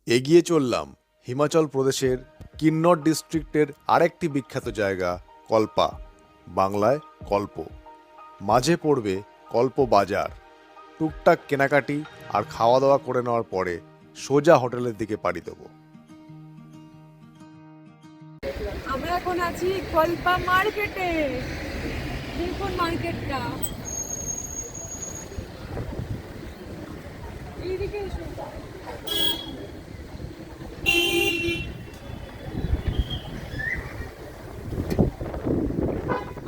এগিয়ে চললাম হিমাচল প্রদেশের কিন্নর ডিস্ট্রিক্টের আরেকটি বিখ্যাত জায়গা কল্পা, বাংলায় কল্প। মাঝে পড়বে কল্প বাজার। টুকটাক কেনাকাটি আর খাওয়া দাওয়া করে নেওয়ার পরে সোজা হোটেলের দিকে পাড়ি দেব। আমরা এখন আছি কল্পা মার্কেটে। দেখুন মার্কেটটা, এইদিকে এসো।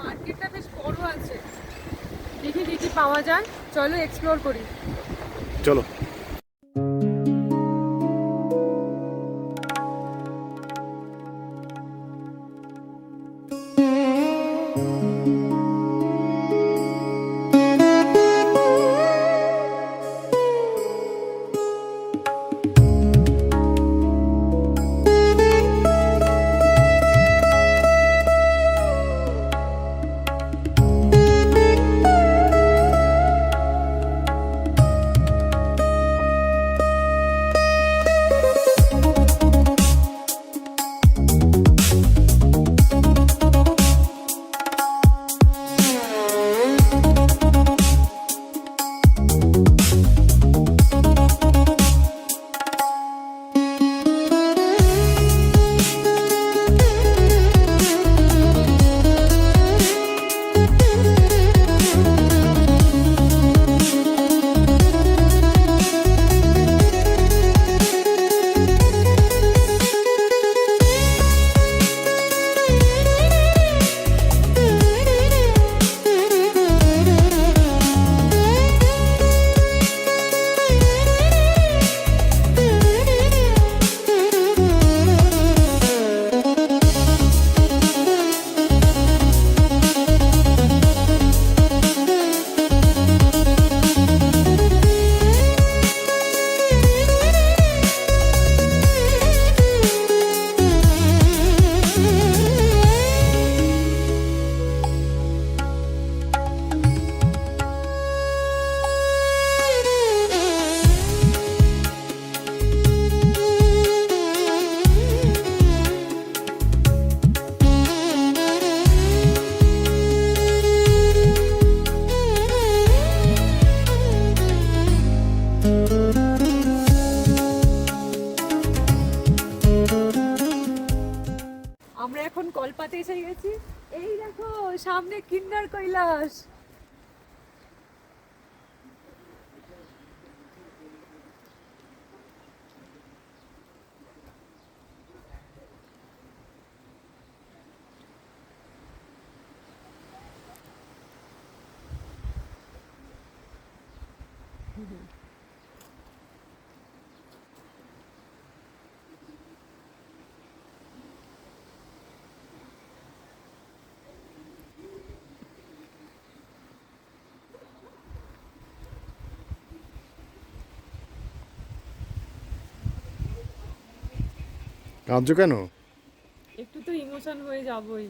মার্কেটটা বেশ বড় আছে, দেখি কি কি পাওয়া যায়। চলো এক্সপ্লোর করি। চলো। আমরা এখন কল্পাতে এসে গেছি। এই দেখো সামনে কিন্নার কৈলাস। কাঁদছো কেন? একটু তো ইমোশন হয়ে যাবই।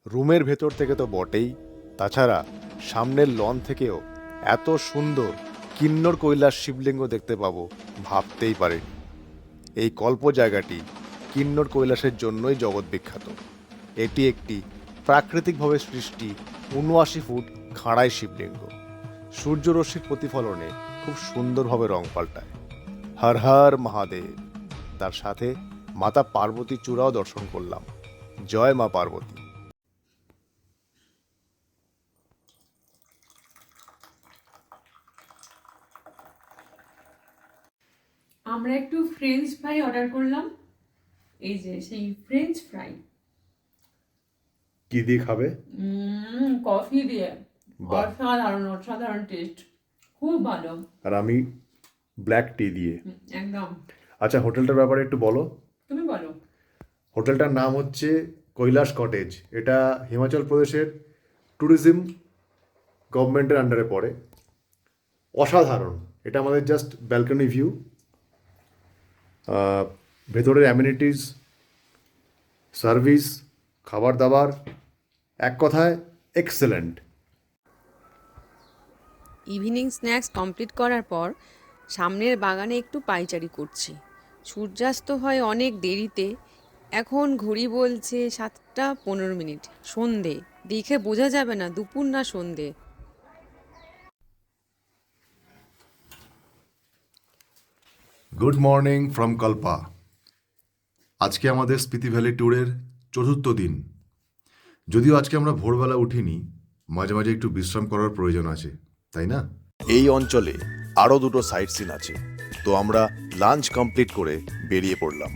রুমের ভেতর থেকে তো বটেই, তাছাড়া সামনের লন থেকেও এত সুন্দর কিন্নর কৈলাস শিবলিঙ্গ দেখতে পাবো ভাবতেই পারিনি। এই কল্প জায়গাটি কিন্নর কৈলাসের জন্যই জগৎ বিখ্যাত। এটি একটি প্রাকৃতিকভাবে সৃষ্টি ৭৯ ফুট খাড়াই শিবলিঙ্গ। সূর্যরশ্মির প্রতিফলনে খুব সুন্দরভাবে রং পাল্টায়। হর হর মহাদেব। তার সাথে মাতা পার্বতী চূড়াও দর্শন করলাম। জয় মা পার্বতী। আমরা একটু ফ্রেঞ্চ ফ্রাই অর্ডার করলাম। এই যে সেই ফ্রেঞ্চ ফ্রাই কি দিয়ে খাবে? কফি দিয়ে। বাহ। অসাধারণ অসাধারণ টেস্ট, খুব ভালো। আর আমি ব্ল্যাক টি দিয়ে। একদম। আচ্ছা, হোটেলটার ব্যাপারে একটু বলো। তুমি বলো। হোটেলটার নাম হচ্ছে কৈলাস কটেজ। এটা হিমাচল প্রদেশের ট্যুরিজম গভর্নমেন্টের আন্ডারে পড়ে। অসাধারণ। এটা আমাদের জাস্ট ব্যালকনি ভিউ। ভেতরের অ্যামিনিটিস, সার্ভিস, খাবার দাবার, এক কথায় এক্সেলেন্ট। ইভিনিং স্ন্যাক্স কমপ্লিট করার পর সামনের বাগানে একটু পায়চারি করছি। সূর্যাস্ত হয় অনেক দেরিতে। এখন ঘড়ি বলছে 7টা 15 মিনিট, সন্ধে। দেখে বোঝা যাবে না দুপুর না সন্ধে। Good morning from Kalpa. আজকে আমাদের স্পিতি ভ্যালি ট্যুরের চতুর্থ দিন। যদিও আজকে আমরা ভোরবেলা উঠিনি, মাঝে মাঝে একটু বিশ্রাম করার প্রয়োজন আছে, তাই না? এই অঞ্চলে আরও দুটো সাইট সিন আছে, তো আমরা লাঞ্চ কমপ্লিট করে বেরিয়ে পড়লাম।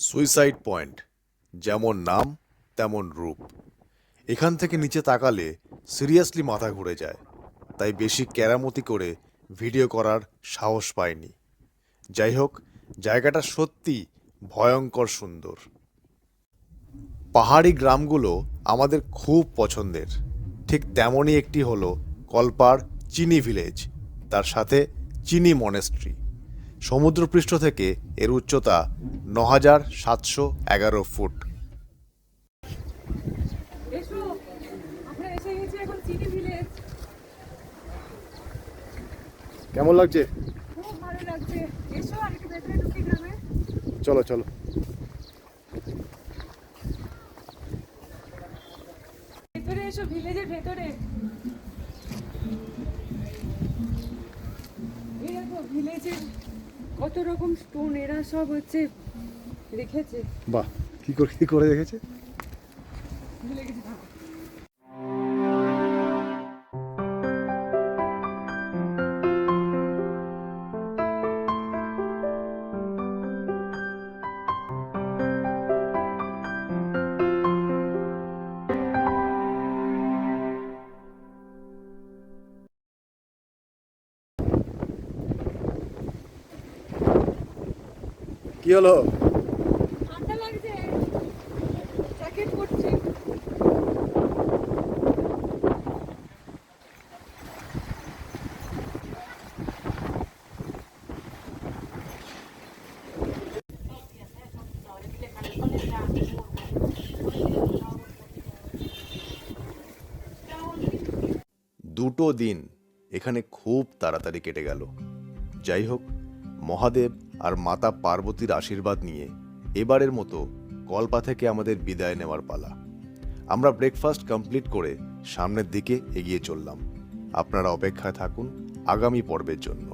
সুইসাইড পয়েন্ট, যেমন নাম তেমন রূপ। এখান থেকে নিচে তাকালে সিরিয়াসলি মাথা ঘুরে যায়, তাই বেশি কেরামতি করে ভিডিও করার সাহস পাইনি। যাই হোক, জায়গাটা সত্যি ভয়ঙ্কর সুন্দর। পাহাড়ি গ্রামগুলো আমাদের খুব পছন্দের। ঠিক তেমনই একটি হলো কল্পার চিনি ভিলেজ, তার সাথে চিনি মনেস্ট্রি। সমুদ্রপৃষ্ঠ থেকে এর উচ্চতা ৯,৭১১ ফুট। এসো, আমরা এসে গেছি এখন চিনি ভিলেজ। কেমন লাগছে? খুব ভালো লাগছে। এসো আর একটু ভেতরে ঢুকি গ্রামে। চলো চলো। ভেতরে এসো, ভিলেজের ভেতরে। এই দেখো ভিলেজের কত রকম স্টোন, এরা সব হচ্ছে রেখেছে। বাহ, কি করে রেখেছে? ভুলে গেছি, থাকো। কি হলো? ঠান্ডা লাগছে, জ্যাকেট পরছি। দুটো দিন এখানে খুব তাড়াতাড়ি কেটে গেল। যাই হোক, মহাদেব আর মাতা পার্বতীর আশীর্বাদ নিয়ে এবারের মতো কল্পা থেকে আমাদের বিদায় নেওয়ার পালা। আমরা ব্রেকফাস্ট কমপ্লিট করে সামনের দিকে এগিয়ে চললাম। আপনারা অপেক্ষায় থাকুন আগামী পর্বের জন্য।